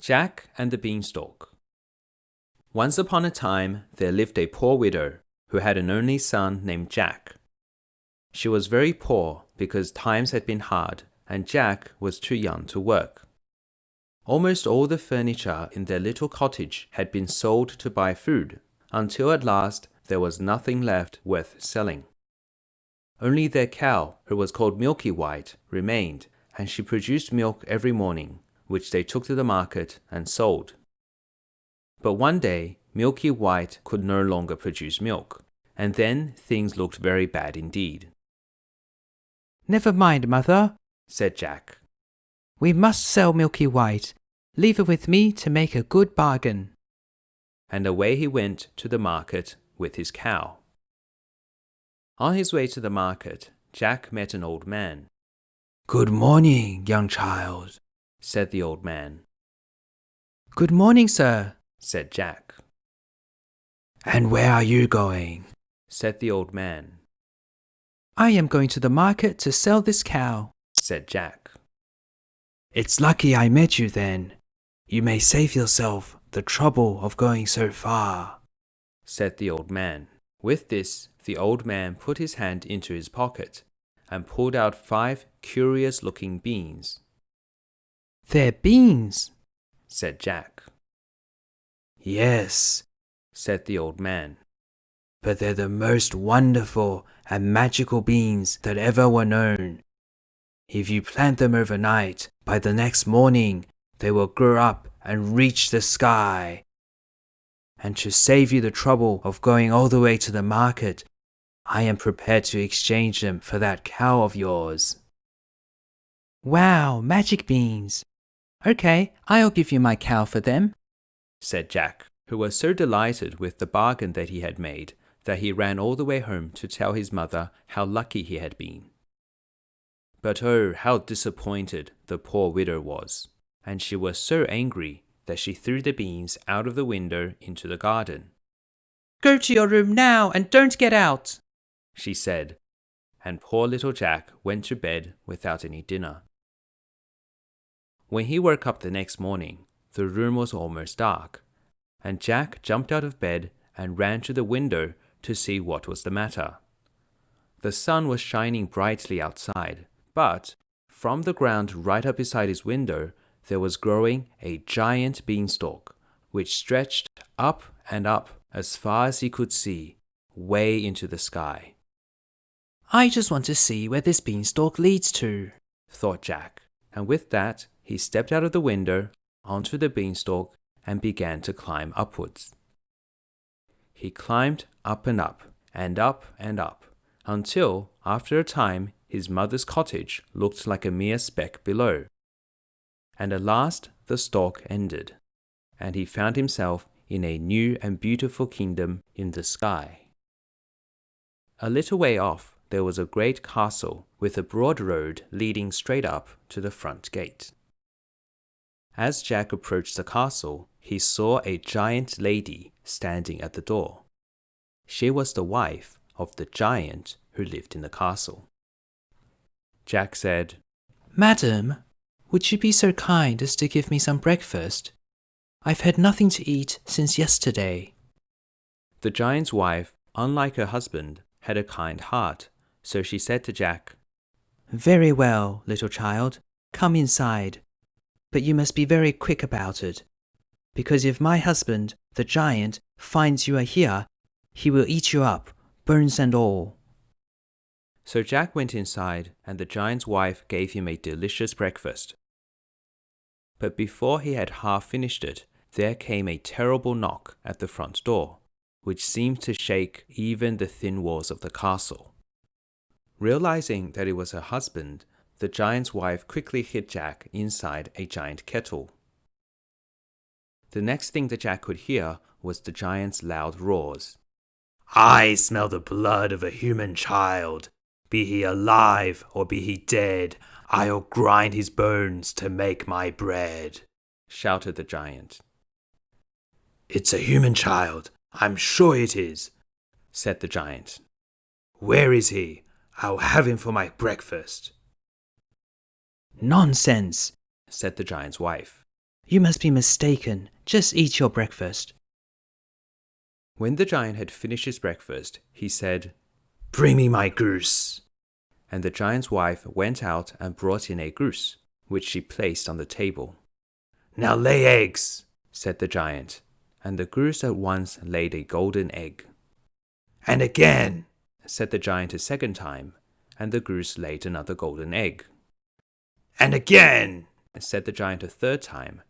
Jack and the Beanstalk. Once upon a time, there lived a poor widow who had an only son named Jack. She was very poor because times had been hard and Jack was too young to work. Almost all the furniture in their little cottage had been sold to buy food, until at last there was nothing left worth selling. Only their cow, who was called Milky White, remained, and she produced milk every morning, which they took to the market and sold. But one day, Milky White could no longer produce milk, and then things looked very bad indeed. "Never mind, Mother," said Jack. "We must sell Milky White. Leave it with me to make a good bargain." And away he went to the market with his cow. On his way to the market, Jack met an old man. "Good morning, young child," said the old man. "Good morning, sir," said Jack. "And where are you going?" said the old man. "I am going to the market to sell this cow," said Jack. "It's lucky I met you then. You may save yourself the trouble of going so far," said the old man. With this, the old man put his hand into his pocket and pulled out 5 curious-looking beans. "They're beans," said Jack. "Yes," said the old man. "but they're the most wonderful and magical beans that ever were known. If you plant them overnight, by the next morning they will grow up and reach the sky. And to save you the trouble of going all the way to the market, I am prepared to exchange them for that cow of yours." "Wow, magic beans. Okay, I'll give you my cow for them," said Jack, who was so delighted with the bargain that he had made that he ran all the way home to tell his mother how lucky he had been. But oh, how disappointed the poor widow was, and she was so angry that she threw the beans out of the window into the garden. "Go to your room now and don't get out," she said, and poor little Jack went to bed without any dinner. When he woke up the next morning, the room was almost dark, and Jack jumped out of bed and ran to the window to see what was the matter. The sun was shining brightly outside, but from the ground right up beside his window, there was growing a giant beanstalk, which stretched up and up as far as he could see, way into the sky. "I just want to see where this beanstalk leads to," thought Jack, and with that, he stepped out of the window onto the beanstalk and began to climb upwards. He climbed up and up, and up and up, until, after a time, his mother's cottage looked like a mere speck below. And at last the stalk ended, and he found himself in a new and beautiful kingdom in the sky. A little way off, there was a great castle with a broad road leading straight up to the front gate. As Jack approached the castle, he saw a giant lady standing at the door. She was the wife of the giant who lived in the castle. Jack said, "Madam, would you be so kind as to give me some breakfast? I've had nothing to eat since yesterday." The giant's wife, unlike her husband, had a kind heart, so she said to Jack, "Very well, little child, come inside. But you must be very quick about it, because if my husband, the giant, finds you are here, he will eat you up, bones and all." So Jack went inside, and the giant's wife gave him a delicious breakfast. But before he had half finished it, there came a terrible knock at the front door, which seemed to shake even the thin walls of the castle. Realizing that it was her husband, the giant's wife quickly hid Jack inside a giant kettle. The next thing that Jack could hear was the giant's loud roars. "I smell the blood of a human child. Be he alive or be he dead, I'll grind his bones to make my bread," shouted the giant. "It's a human child, I'm sure it is," said the giant. "Where is he? I'll have him for my breakfast." "Nonsense," said the giant's wife. You must be mistaken. Just eat your breakfast. When the giant had finished his breakfast, he said, Bring me my goose. and the giant's wife went out and brought in a goose, which she placed on the table. Now lay eggs, said the giant, and the goose at once laid a golden egg. And again, said the giant a second time, and the goose laid another golden egg. And again, said the giant a third time,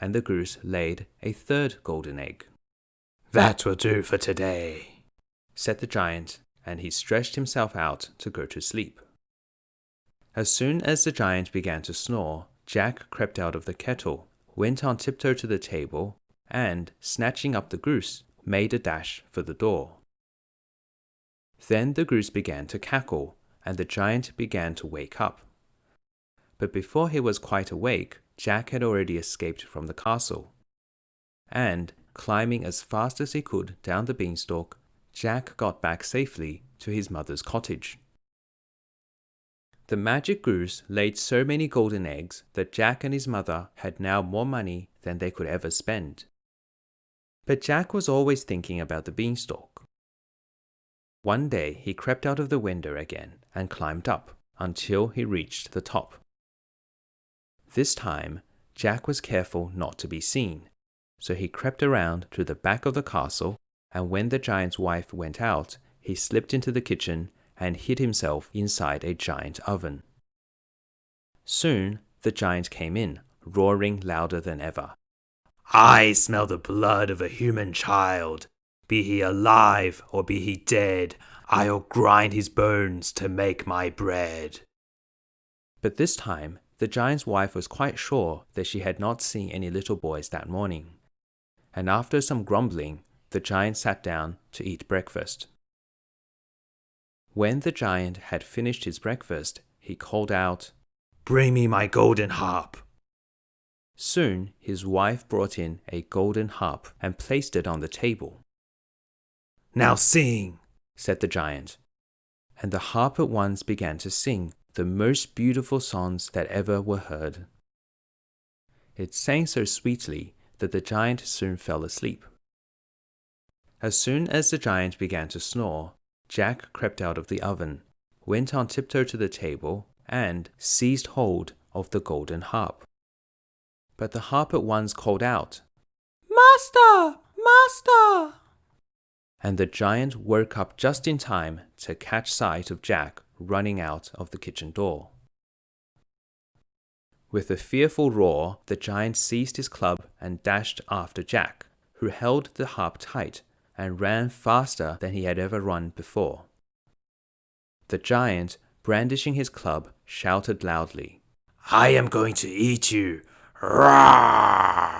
and the goose laid a third golden egg. That will do for today, said the giant, and he stretched himself out to go to sleep. As soon as the giant began to snore, Jack crept out of the kettle, went on tiptoe to the table, and, snatching up the goose, made a dash for the door. Then the goose began to cackle, and the giant began to wake up. But before he was quite awake, Jack had already escaped from the castle. And, climbing as fast as he could down the beanstalk, Jack got back safely to his mother's cottage. The magic goose laid so many golden eggs that Jack and his mother had now more money than they could ever spend. But Jack was always thinking about the beanstalk. One day he crept out of the window again and climbed up until he reached the top. This time, Jack was careful not to be seen, so he crept around to the back of the castle, and when the giant's wife went out, he slipped into the kitchen and hid himself inside a giant oven. Soon, the giant came in, roaring louder than ever. I smell the blood of a human child. Be he alive or be he dead, I'll grind his bones to make my bread. But this time, the giant's wife was quite sure that she had not seen any little boys that morning. And after some grumbling, the giant sat down to eat breakfast. When the giant had finished his breakfast, he called out, Bring me my golden harp. Soon his wife brought in a golden harp and placed it on the table. Now sing, said the giant. And the harp at once began to sing the most beautiful songs that ever were heard. It sang so sweetly that the giant soon fell asleep. As soon as the giant began to snore, Jack crept out of the oven, went on tiptoe to the table, and seized hold of the golden harp. But the harp at once called out, Master! Master! And the giant woke up just in time to catch sight of Jack running out of the kitchen door. With a fearful roar, the giant seized his club and dashed after Jack, who held the harp tight and ran faster than he had ever run before. The giant, brandishing his club, shouted loudly, I am going to eat you. Roar!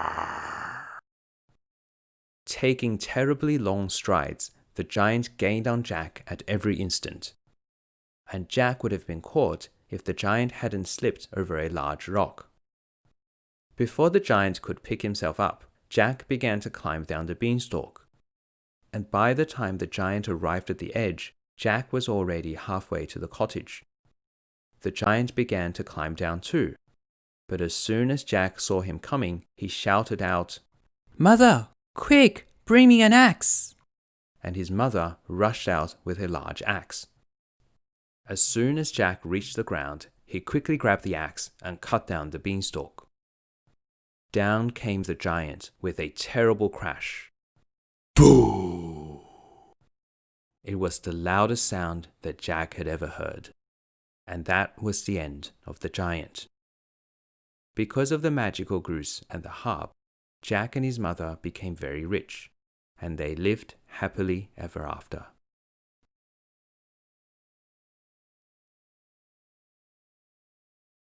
Taking terribly long strides, the giant gained on Jack at every instant. And Jack would have been caught if the giant hadn't slipped over a large rock. Before the giant could pick himself up, Jack began to climb down the beanstalk. And by the time the giant arrived at the edge, Jack was already halfway to the cottage. The giant began to climb down too, but as soon as Jack saw him coming, he shouted out, Mother, quick, bring me an axe! And his mother rushed out with a large axe. As soon as Jack reached the ground, he quickly grabbed the axe and cut down the beanstalk. Down came the giant with a terrible crash. Boo! It was the loudest sound that Jack had ever heard. And that was the end of the giant. Because of the magical goose and the harp, Jack and his mother became very rich, and they lived happily ever after.